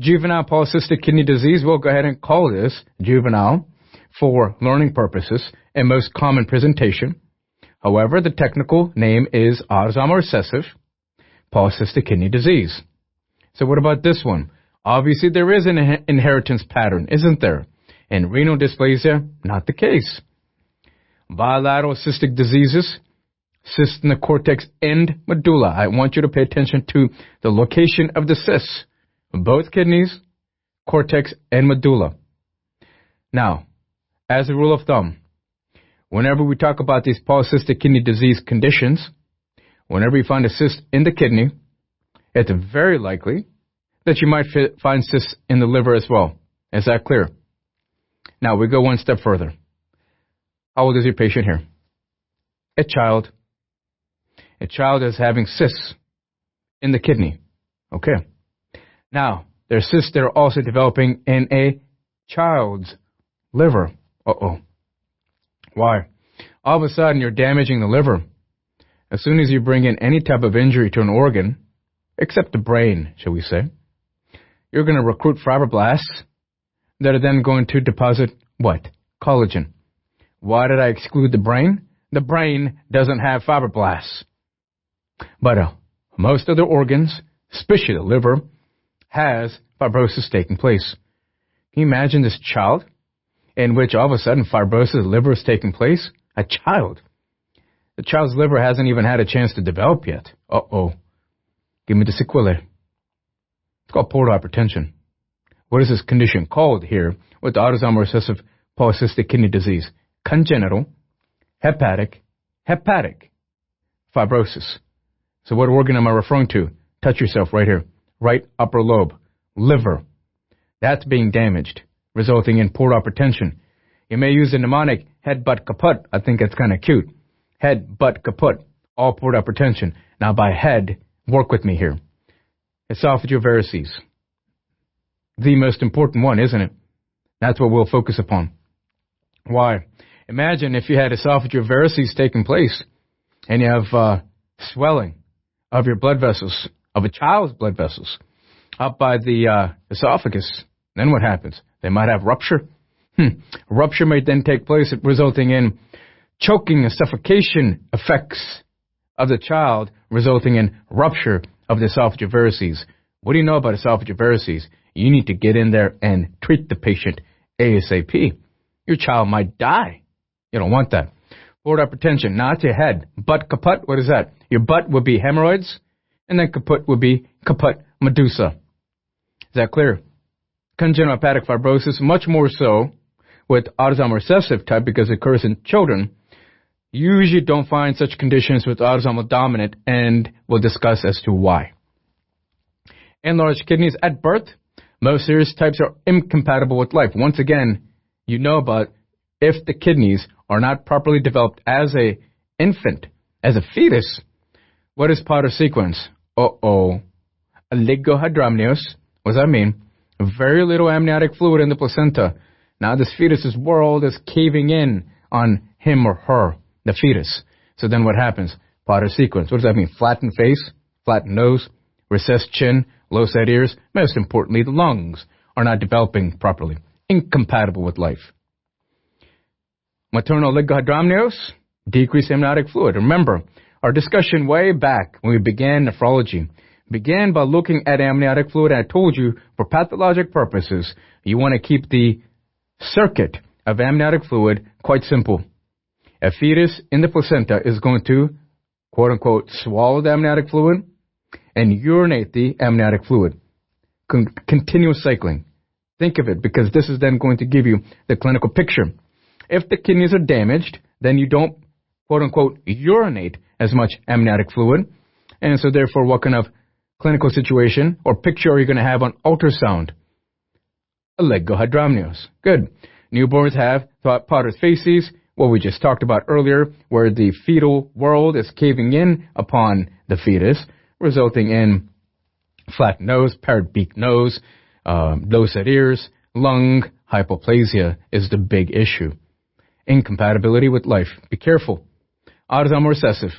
Juvenile polycystic kidney disease, we'll go ahead and call this juvenile for learning purposes and most common presentation. However, the technical name is Autosomal recessive polycystic kidney disease. So what about this one? Obviously, there is an inheritance pattern, isn't there? In renal dysplasia, not the case. Bilateral cystic diseases, cysts in the cortex and medulla. I want you to pay attention to the location of the cysts, both kidneys, cortex, and medulla. Now, as a rule of thumb, whenever we talk about these polycystic kidney disease conditions, whenever you find a cyst in the kidney, it's very likely that you might find cysts in the liver as well. Is that clear? Now, we go one step further. How old is your patient here? A child. A child is having cysts in the kidney. Okay. Now, there are cysts that are also developing in a child's liver. Uh-oh. Why? All of a sudden, you're damaging the liver. As soon as you bring in any type of injury to an organ, except the brain, shall we say, you're going to recruit fibroblasts that are then going to deposit what? Collagen. Why did I exclude the brain? The brain doesn't have fibroblasts. But most other organs, especially the liver, has fibrosis taking place. Can you imagine this child in which all of a sudden fibrosis of the liver is taking place? A child. The child's liver hasn't even had a chance to develop yet. Uh-oh. Give me the sequelae. It's called portal hypertension. What is this condition called here with autosomal recessive polycystic kidney disease? Congenital, hepatic fibrosis. So what organ am I referring to? Touch yourself right here. Right upper lobe. Liver. That's being damaged, resulting in portal hypertension. You may use the mnemonic head, butt, kaput. I think it's kind of cute. Head, butt, kaput. All portal hypertension. Now by head, work with me here. Esophageal varices. The most important one, isn't it? That's what we'll focus upon. Why? Imagine if you had esophageal varices taking place and you have swelling of your blood vessels, of a child's blood vessels, up by the esophagus. Then what happens? They might have rupture. Rupture may then take place, resulting in choking and suffocation effects of the child, resulting in rupture of the esophageal varices. What do you know about esophageal varices? You need to get in there and treat the patient ASAP. Your child might die. You don't want that. Portal hypertension, not your head. Butt kaput, what is that? Your butt would be hemorrhoids, and then kaput would be kaput medusa. Is that clear? Congenital hepatic fibrosis, much more so with autosomal recessive type because it occurs in children. You usually don't find such conditions with autosomal dominant, and we'll discuss as to why. Enlarged kidneys at birth, most serious types are incompatible with life. Once again, you know about if the kidneys are not properly developed as a infant, as a fetus, what is Potter's sequence? Oligohydramnios. What does that mean? Very little amniotic fluid in the placenta. Now this fetus's world is caving in on him or her, the fetus. So then what happens? Potter's sequence. What does that mean? Flattened face, flattened nose, recessed chin, low set ears. Most importantly, the lungs are not developing properly. Incompatible with life. Maternal oligohydramnios, decreased amniotic fluid. Remember, our discussion way back when we began nephrology began by looking at amniotic fluid. And I told you, for pathologic purposes, you want to keep the circuit of amniotic fluid quite simple. A fetus in the placenta is going to, quote-unquote, swallow the amniotic fluid and urinate the amniotic fluid. Continuous cycling. Think of it, because this is then going to give you the clinical picture. If the kidneys are damaged, then you don't, quote-unquote, urinate as much amniotic fluid. And so therefore, what kind of clinical situation or picture are you going to have on ultrasound? Oligohydramnios. Good. Newborns have Potter's facies, what we just talked about earlier, where the fetal world is caving in upon the fetus, resulting in flat nose, parrot beak nose, low set ears, lung hypoplasia is the big issue. Incompatibility with life. Be careful. Autosomal recessive.